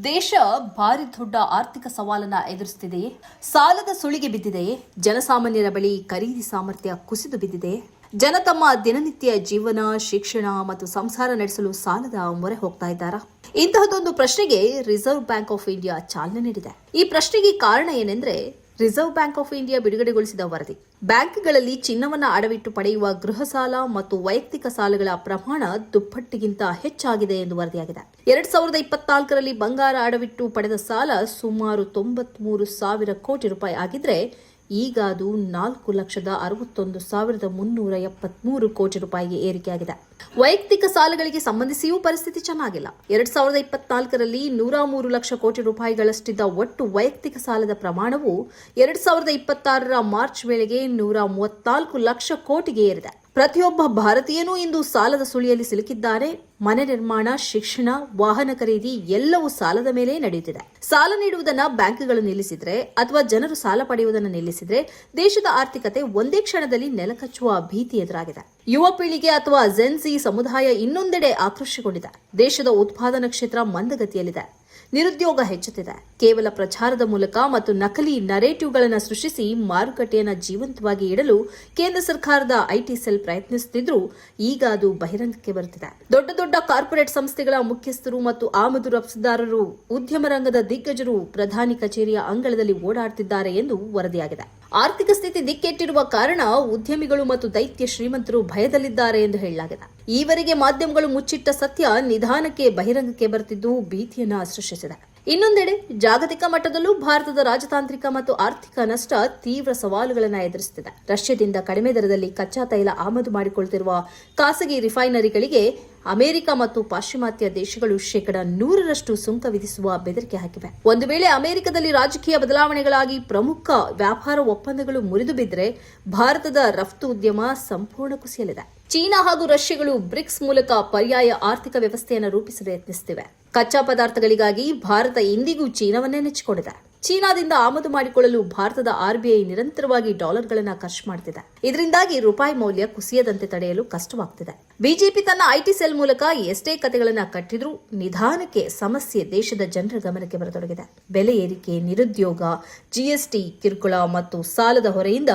ದೇಶ ಭಾರಿ ದೊಡ್ಡ ಆರ್ಥಿಕ ಸವಾಲನ್ನ ಎದುರಿಸುತ್ತಿದೆಯೇ? ಸಾಲದ ಸುಳಿಗೆ ಬಿದ್ದಿದೆಯೇ? ಜನಸಾಮಾನ್ಯರ ಬಳಿ ಖರೀದಿ ಸಾಮರ್ಥ್ಯ ಕುಸಿದು ಬಿದ್ದಿದೆ. ಜನ ತಮ್ಮ ದಿನನಿತ್ಯ ಜೀವನ, ಶಿಕ್ಷಣ ಮತ್ತು ಸಂಸಾರ ನಡೆಸಲು ಸಾಲದ ಮೊರೆ ಹೋಗ್ತಾ ಇದ್ದಾರಾ? ಇಂತಹದೊಂದು ಪ್ರಶ್ನೆಗೆ ರಿಸರ್ವ್ ಬ್ಯಾಂಕ್ ಆಫ್ ಇಂಡಿಯಾ ಚಾಲನೆ ನೀಡಿದೆ. ಈ ಪ್ರಶ್ನೆಗೆ ಕಾರಣ ಏನೆಂದ್ರೆ, ರಿಸರ್ವ್ ಬ್ಯಾಂಕ್ ಆಫ್ ಇಂಡಿಯಾ ಬಿಡುಗಡೆಗೊಳಿಸಿದ ವರದಿ. ಬ್ಯಾಂಕ್ಗಳಲ್ಲಿ ಚಿನ್ನವನ್ನ ಅಡವಿಟ್ಟು ಪಡೆಯುವ ಗೃಹ ಸಾಲ ಮತ್ತು ವೈಯಕ್ತಿಕ ಸಾಲಗಳ ಪ್ರಮಾಣ ದುಪ್ಪಟ್ಟಿಗಿಂತ ಹೆಚ್ಚಾಗಿದೆ ಎಂದು ವರದಿಯಾಗಿದೆ. 2024ರಲ್ಲಿ ಬಂಗಾರ ಅಡವಿಟ್ಟು ಪಡೆದ ಸಾಲ ಸುಮಾರು 93,000 ಕೋಟಿ ರೂಪಾಯಿ ಆಗಿದ್ರೆ, ಈಗ ಅದು 4,61,373 ಕೋಟಿ ರೂಪಾಯಿಗೆ ಏರಿಕೆಯಾಗಿದೆ. ವೈಯಕ್ತಿಕ ಸಾಲಗಳಿಗೆ ಸಂಬಂಧಿಸಿಯೂ ಪರಿಸ್ಥಿತಿ ಚೆನ್ನಾಗಿಲ್ಲ. 2024ರಲ್ಲಿ 103 ಲಕ್ಷ ಕೋಟಿ ರೂಪಾಯಿಗಳಷ್ಟಿದ್ದ ಒಟ್ಟು ವೈಯಕ್ತಿಕ ಸಾಲದ ಪ್ರಮಾಣವು 2026ರ ಮಾರ್ಚ್ ವೇಳೆಗೆ 134 ಲಕ್ಷ ಕೋಟಿಗೆ ಏರಿದೆ. ಪ್ರತಿಯೊಬ್ಬ ಭಾರತೀಯನೂ ಇಂದು ಸಾಲದ ಸುಳಿಯಲ್ಲಿ ಸಿಲುಕಿದ್ದಾರೆ. ಮನೆ ನಿರ್ಮಾಣ, ಶಿಕ್ಷಣ, ವಾಹನ ಖರೀದಿ ಎಲ್ಲವೂ ಸಾಲದ ಮೇಲೆ ನಡೆಯುತ್ತಿದೆ. ಸಾಲ ನೀಡುವುದನ್ನು ಬ್ಯಾಂಕ್ಗಳು ನಿಲ್ಲಿಸಿದ್ರೆ ಅಥವಾ ಜನರು ಸಾಲ ಪಡೆಯುವುದನ್ನು ನಿಲ್ಲಿಸಿದ್ರೆ ದೇಶದ ಆರ್ಥಿಕತೆ ಒಂದೇ ಕ್ಷಣದಲ್ಲಿ ನೆಲಕಚ್ಚುವ ಭೀತಿ ಎದುರಾಗಿದೆ. ಯುವ ಪೀಳಿಗೆ ಅಥವಾ ಜೆನ್ಸಿ ಸಮುದಾಯ ಇನ್ನೊಂದೆಡೆ ಆಕ್ರೋಶಗೊಂಡಿದೆ. ದೇಶದ ಉತ್ಪಾದನಾ ಕ್ಷೇತ್ರ ಮಂದಗತಿಯಲ್ಲಿದೆ. ನಿರುದ್ಯೋಗ ಹೆಚ್ಚುತ್ತಿದೆ. ಕೇವಲ ಪ್ರಚಾರದ ಮೂಲಕ ಮತ್ತು ನಕಲಿ ನರೇಟಿವ್ಗಳನ್ನು ಸೃಷ್ಟಿಸಿ ಮಾರುಕಟ್ಟೆಯನ್ನು ಜೀವಂತವಾಗಿ ಇಡಲು ಕೇಂದ್ರ ಸರ್ಕಾರದ ಐಟಿ ಸೆಲ್ ಪ್ರಯತ್ನಿಸುತ್ತಿದ್ದರೂ ಈಗ ಅದು ಬಹಿರಂಗಕ್ಕೆ ಬರುತ್ತಿದೆ. ದೊಡ್ಡ ದೊಡ್ಡ ಕಾರ್ಪೊರೇಟ್ ಸಂಸ್ಥೆಗಳ ಮುಖ್ಯಸ್ಥರು ಮತ್ತು ಆಮದು ರಫ್ತುದಾರರು, ಉದ್ಯಮ ರಂಗದ ದಿಗ್ಗಜರು ಪ್ರಧಾನಿ ಕಚೇರಿಯ ಅಂಗಳದಲ್ಲಿ ಓಡಾಡುತ್ತಿದ್ದಾರೆ ಎಂದು ವರದಿಯಾಗಿದೆ. ಆರ್ಥಿಕ ಸ್ಥಿತಿ ದಿಕ್ಕೆಟ್ಟಿರುವ ಕಾರಣ ಉದ್ಯಮಿಗಳು ಮತ್ತು ದೈತ್ಯ ಶ್ರೀಮಂತರು ಭಯದಲ್ಲಿದ್ದಾರೆ ಎಂದು ಹೇಳಲಾಗಿದೆ. ಈವರೆಗೆ ಮಾಧ್ಯಮಗಳು ಮುಚ್ಚಿಟ್ಟ ಸತ್ಯ ನಿಧಾನಕ್ಕೆ ಬಹಿರಂಗಕ್ಕೆ ಬರುತ್ತಿದ್ದು ಭೀತಿಯನ್ನ ಸೃಷ್ಟಿಸಿದೆ. ಇನ್ನೊಂದೆಡೆ ಜಾಗತಿಕ ಮಟ್ಟದಲ್ಲೂ ಭಾರತದ ರಾಜತಾಂತ್ರಿಕ ಮತ್ತು ಆರ್ಥಿಕ ನಷ್ಟ ತೀವ್ರ ಸವಾಲುಗಳನ್ನು ಎದುರಿಸುತ್ತಿದೆ. ರಷ್ಯಾದಿಂದ ಕಡಿಮೆ ದರದಲ್ಲಿ ಕಚ್ಚಾ ತೈಲ ಆಮದು ಮಾಡಿಕೊಳ್ಳುತ್ತಿರುವ ಖಾಸಗಿ ರಿಫೈನರಿಗಳಿಗೆ ಅಮೆರಿಕ ಮತ್ತು ಪಾಶ್ಚಿಮಾತ್ಯ ದೇಶಗಳು 100% ಸುಂಕ ವಿಧಿಸುವ ಬೆದರಿಕೆ ಹಾಕಿವೆ. ಒಂದು ವೇಳೆ ಅಮೆರಿಕದಲ್ಲಿ ರಾಜಕೀಯ ಬದಲಾವಣೆಗಳಾಗಿ ಪ್ರಮುಖ ವ್ಯಾಪಾರ ಒಪ್ಪಂದಗಳು ಮುರಿದು ಬಿದ್ದರೆ ಭಾರತದ ರಫ್ತು ಉದ್ಯಮ ಸಂಪೂರ್ಣ ಕುಸಿಯಲಿದೆ. ಚೀನಾ ಹಾಗೂ ರಷ್ಯಾಗಳು ಬ್ರಿಕ್ಸ್ ಮೂಲಕ ಪರ್ಯಾಯ ಆರ್ಥಿಕ ವ್ಯವಸ್ಥೆಯನ್ನು ರೂಪಿಸಲು ಯತ್ನಿಸುತ್ತಿವೆ. ಕಚ್ಚಾ ಪದಾರ್ಥಗಳಿಗಾಗಿ ಭಾರತ ಇಂದಿಗೂ ಚೀನಾವನ್ನೇ ನೆಚ್ಚಿಕೊಂಡಿದೆ. ಚೀನಾದಿಂದ ಆಮದು ಮಾಡಿಕೊಳ್ಳಲು ಭಾರತದ ಆರ್ಬಿಐ ನಿರಂತರವಾಗಿ ಡಾಲರ್ಗಳನ್ನು ಖರ್ಚು ಮಾಡುತ್ತಿದೆ. ಇದರಿಂದಾಗಿ ರೂಪಾಯಿ ಮೌಲ್ಯ ಕುಸಿಯದಂತೆ ತಡೆಯಲು ಕಷ್ಟವಾಗುತ್ತಿದೆ. ಬಿಜೆಪಿ ತನ್ನ ಐಟಿ ಸೆಲ್ ಮೂಲಕ ಎಷ್ಟೇ ಕತೆಗಳನ್ನು ಕಟ್ಟಿದ್ರೂ ನಿಧಾನಕ್ಕೆ ಸಮಸ್ಯೆ ದೇಶದ ಜನರ ಗಮನಕ್ಕೆ ಬರತೊಡಗಿದೆ. ಬೆಲೆ ಏರಿಕೆ, ನಿರುದ್ಯೋಗ, ಜಿಎಸ್ಟಿ ಕಿರುಕುಳ ಮತ್ತು ಸಾಲದ ಹೊರೆಯಿಂದ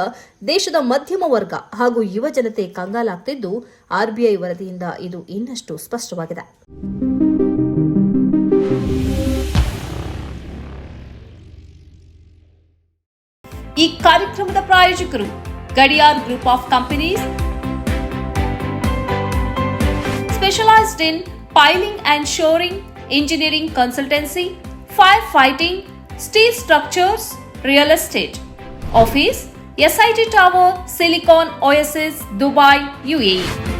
ದೇಶದ ಮಧ್ಯಮ ವರ್ಗ ಹಾಗೂ ಯುವ ಜನತೆ ಕಂಗಾಲಾಗ್ತಿದ್ದು ಆರ್ಬಿಐ ವರದಿಯಿಂದ ಇದು ಇನ್ನಷ್ಟು ಸ್ಪಷ್ಟವಾಗಿದೆ. ಈ ಕಾರ್ಯಕ್ರಮದ ಪ್ರಾಯೋಜಕರು Gadiyar group of companies, specialised in piling and shoring, engineering consultancy, fire fighting, steel structures, real estate. Office, SIT Tower, Silicon Oasis, Dubai, UAE.